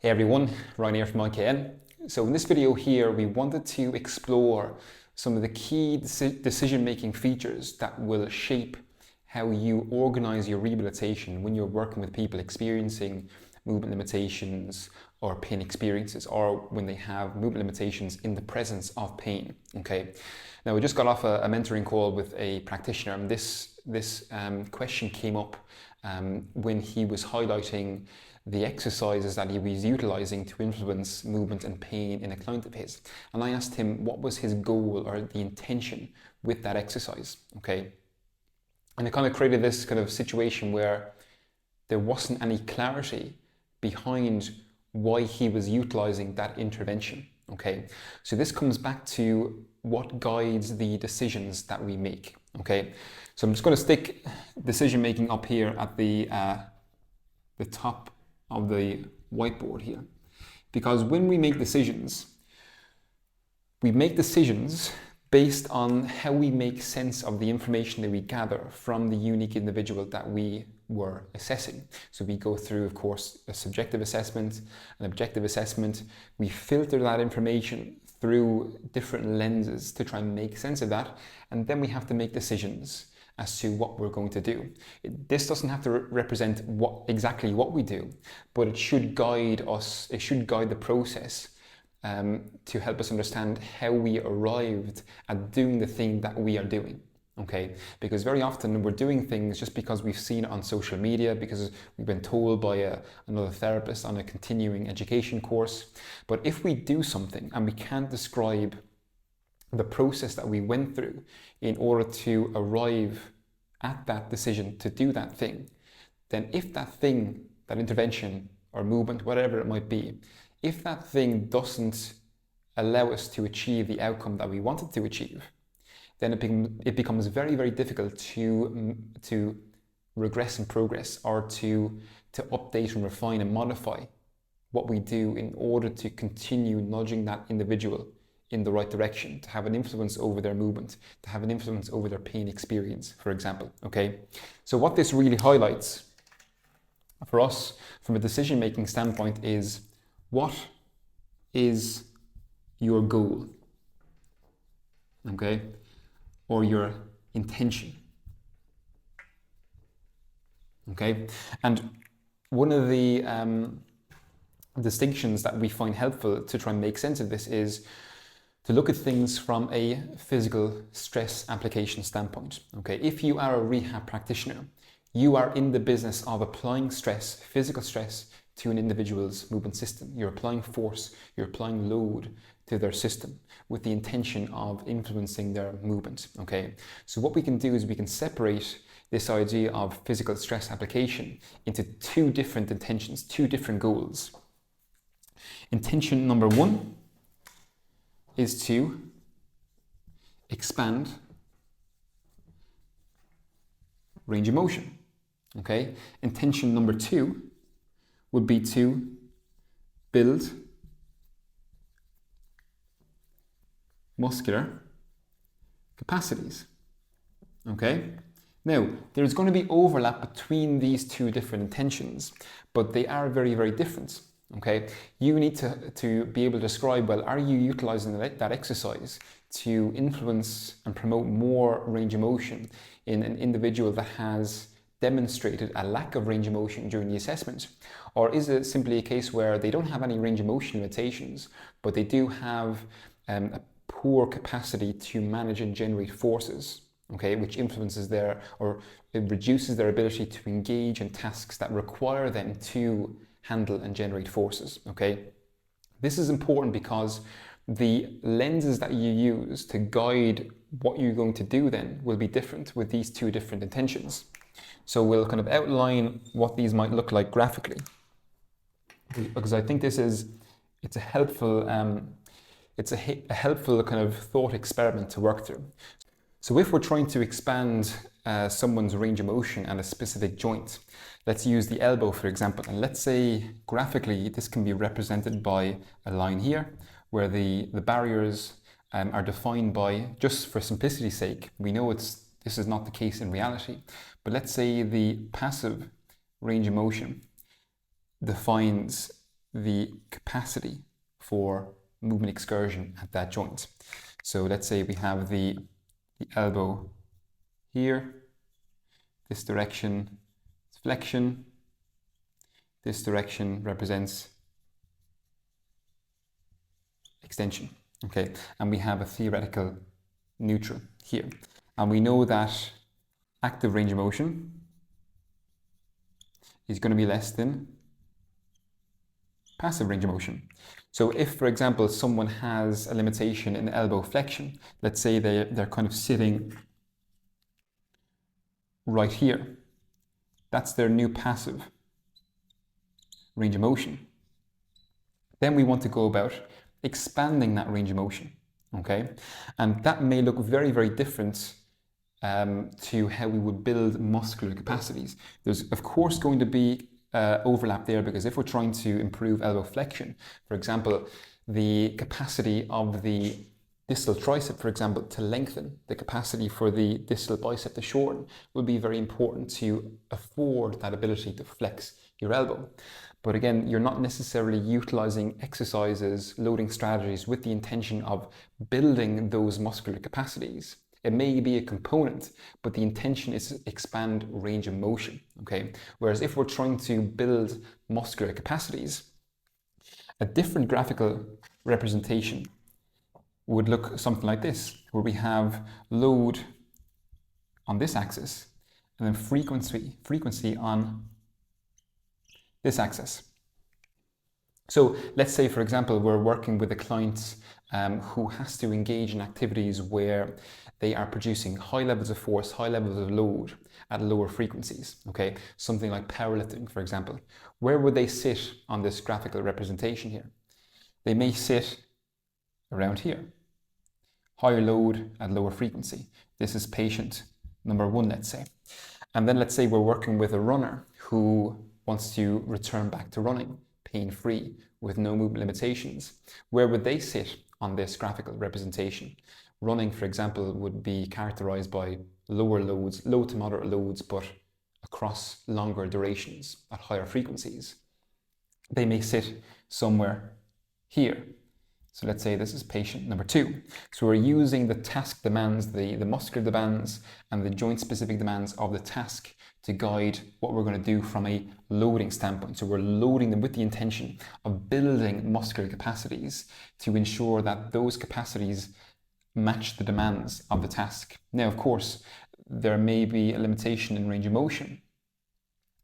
Hey everyone, Ryan here from IKN. So in this video here, we wanted to explore some of the key decision-making features that will shape how you organize your rehabilitation when you're working with people experiencing movement limitations or pain experiences, or when they have movement limitations in the presence of pain. Okay. Now we just got off a mentoring call with a practitioner, and this question came up when he was highlighting the exercises that he was utilizing to influence movement and pain in a client of his. And I asked him what was his goal or the intention with that exercise, okay? And it kind of created this kind of situation where there wasn't any clarity behind why he was utilizing that intervention, okay? So this comes back to what guides the decisions that we make, okay? So I'm just going to stick decision making up here at the top of the whiteboard here, because when we make decisions based on how we make sense of the information that we gather from the unique individual that we were assessing. So we go through, of course, a subjective assessment, an objective assessment. We filter that information through different lenses to try and make sense of that, and then we have to make decisions as to what we're going to do. This doesn't have to represent exactly what we do, but it should guide us, it should guide the process to help us understand how we arrived at doing the thing that we are doing, okay? Because very often we're doing things just because we've seen it on social media, because we've been told by another therapist on a continuing education course. But if we do something and we can't describe the process that we went through in order to arrive at that decision to do that thing, then if that thing, that intervention or movement, whatever it might be, if that thing doesn't allow us to achieve the outcome that we wanted to achieve, then it becomes very, very difficult to regress and progress, or to update and refine and modify what we do in order to continue nudging that individual in the right direction, to have an influence over their movement, to have an influence over their pain experience, for example, okay? So what this really highlights for us from a decision-making standpoint is, what is your goal, okay? Or your intention, okay? And one of the distinctions that we find helpful to try and make sense of this is to look at things from a physical stress application standpoint. Okay, if you are a rehab practitioner, you are in the business of applying stress, physical stress, to an individual's movement system. You're applying force, you're applying load to their system with the intention of influencing their movement. Okay, so what we can do is we can separate this idea of physical stress application into two different intentions, two different goals. Intention number one is to expand range of motion, okay? Intention number two would be to build muscular capacities, okay? Now, there's going to be overlap between these two different intentions, but they are very, very different. Okay, you need to be able to describe, well, are you utilizing that exercise to influence and promote more range of motion in an individual that has demonstrated a lack of range of motion during the assessment? Or is it simply a case where they don't have any range of motion limitations, but they do have a poor capacity to manage and generate forces, okay, which influences or it reduces their ability to engage in tasks that require them to handle and generate forces, okay? This is important because the lenses that you use to guide what you're going to do then will be different with these two different intentions. So we'll kind of outline what these might look like graphically, because I think it's a helpful kind of thought experiment to work through. So if we're trying to expand someone's range of motion at a specific joint, let's use the elbow, for example, and let's say graphically this can be represented by a line here where the barriers are defined by, just for simplicity's sake, we know this is not the case in reality, but let's say the passive range of motion defines the capacity for movement excursion at that joint. So let's say we have the elbow here, this direction is flexion, this direction represents extension, okay? And we have a theoretical neutral here. And we know that active range of motion is going to be less than passive range of motion. So if, for example, someone has a limitation in elbow flexion, let's say they're kind of sitting right here, that's their new passive range of motion. Then we want to go about expanding that range of motion, okay? And that may look very, very different to how we would build muscular capacities. There's, of course, going to be overlap there, because if we're trying to improve elbow flexion, for example, the capacity of the distal tricep, for example, to lengthen, the capacity for the distal bicep to shorten will be very important to afford that ability to flex your elbow. But again, you're not necessarily utilizing exercises, loading strategies with the intention of building those muscular capacities. It may be a component, but the intention is to expand range of motion, okay? Whereas if we're trying to build muscular capacities, a different graphical representation would look something like this, where we have load on this axis and then frequency on this axis. So let's say, for example, we're working with a client who has to engage in activities where they are producing high levels of force, high levels of load at lower frequencies, okay? Something like powerlifting, for example. Where would they sit on this graphical representation here? They may sit around here. Higher load at lower frequency. This is patient number 1, let's say. And then let's say we're working with a runner who wants to return back to running pain-free with no movement limitations. Where would they sit on this graphical representation? Running, for example, would be characterized by lower loads, low to moderate loads, but across longer durations at higher frequencies. They may sit somewhere here. So let's say this is patient number 2. So we're using the task demands, the muscular demands and the joint specific demands of the task to guide what we're going to do from a loading standpoint. So we're loading them with the intention of building muscular capacities to ensure that those capacities match the demands of the task. Now, of course, there may be a limitation in range of motion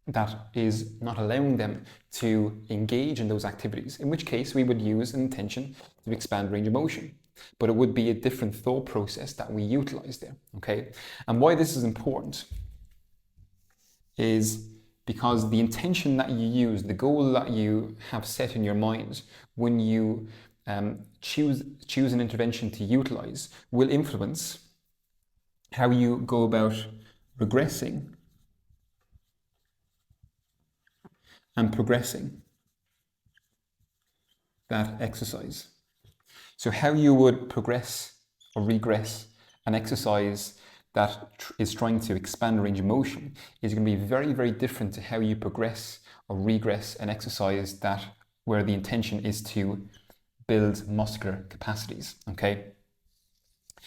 that is not allowing them to engage in those activities, in which case we would use an intention to expand range of motion. But it would be a different thought process that we utilize there, okay? And why this is important is because the intention that you use, the goal that you have set in your mind when you choose an intervention to utilize will influence how you go about regressing and progressing that exercise. So how you would progress or regress an exercise that is trying to expand range of motion is going to be very, very different to how you progress or regress an exercise where the intention is to build muscular capacities, okay?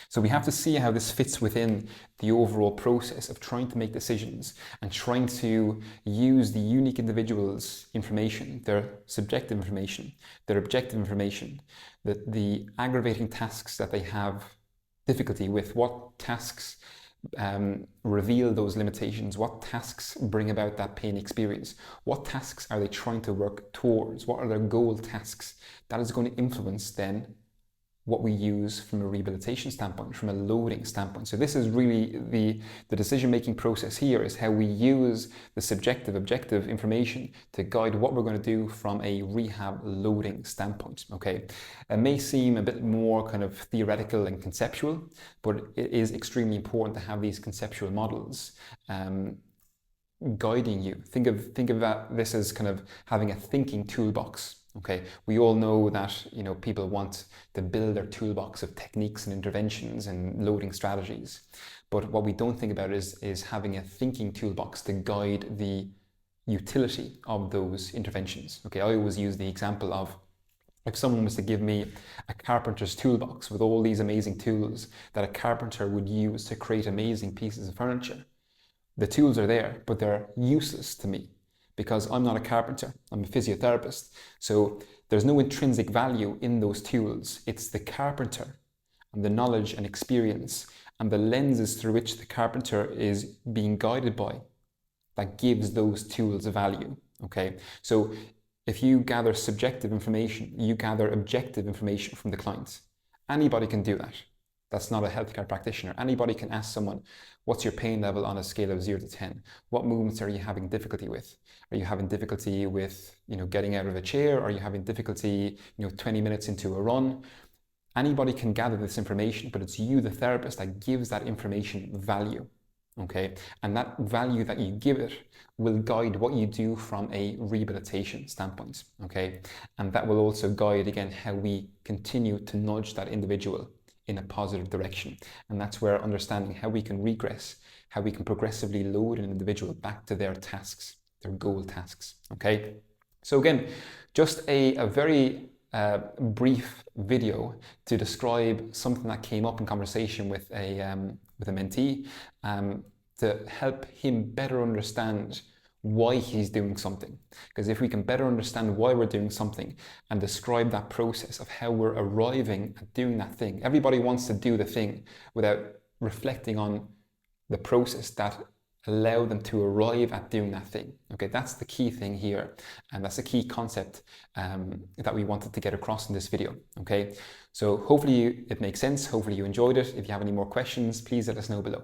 So we have to see how this fits within the overall process of trying to make decisions and trying to use the unique individual's information, their subjective information, their objective information, the aggravating tasks that they have difficulty with, what tasks reveal those limitations, what tasks bring about that pain experience, what tasks are they trying to work towards, what are their goal tasks. That is going to influence then what we use from a rehabilitation standpoint, from a loading standpoint. So this is really the decision-making process here, is how we use the subjective, objective information to guide what we're going to do from a rehab loading standpoint, okay? It may seem a bit more kind of theoretical and conceptual, but it is extremely important to have these conceptual models guiding you. Think of this as kind of having a thinking toolbox. Okay, we all know that people want to build their toolbox of techniques and interventions and loading strategies, but what we don't think about is having a thinking toolbox to guide the utility of those interventions. Okay, I always use the example of, if someone was to give me a carpenter's toolbox with all these amazing tools that a carpenter would use to create amazing pieces of furniture, the tools are there, but they're useless to me because I'm not a carpenter, I'm a physiotherapist. So there's no intrinsic value in those tools. It's the carpenter and the knowledge and experience and the lenses through which the carpenter is being guided by that gives those tools a value. Okay, so if you gather subjective information, you gather objective information from the client. Anybody can do that. That's not a healthcare practitioner. Anybody can ask someone, what's your pain level on a scale of 0 to 10? What movements are you having difficulty with? Are you having difficulty with, getting out of a chair? Are you having difficulty, 20 minutes into a run? Anybody can gather this information, but it's you, the therapist, that gives that information value. Okay, and that value that you give it will guide what you do from a rehabilitation standpoint. Okay, and that will also guide again how we continue to nudge that individual in a positive direction. And that's where understanding how we can regress, how we can progressively load an individual back to their tasks, their goal tasks. Okay, so again, just a very brief video to describe something that came up in conversation with a mentee, to help him better understand why he's doing something. Because if we can better understand why we're doing something and describe that process of how we're arriving at doing that thing, everybody wants to do the thing without reflecting on the process that allow them to arrive at doing that thing. Okay, that's the key thing here, and that's the key concept that we wanted to get across in this video. Okay, so hopefully it makes sense. Hopefully you enjoyed it. If you have any more questions, please let us know below.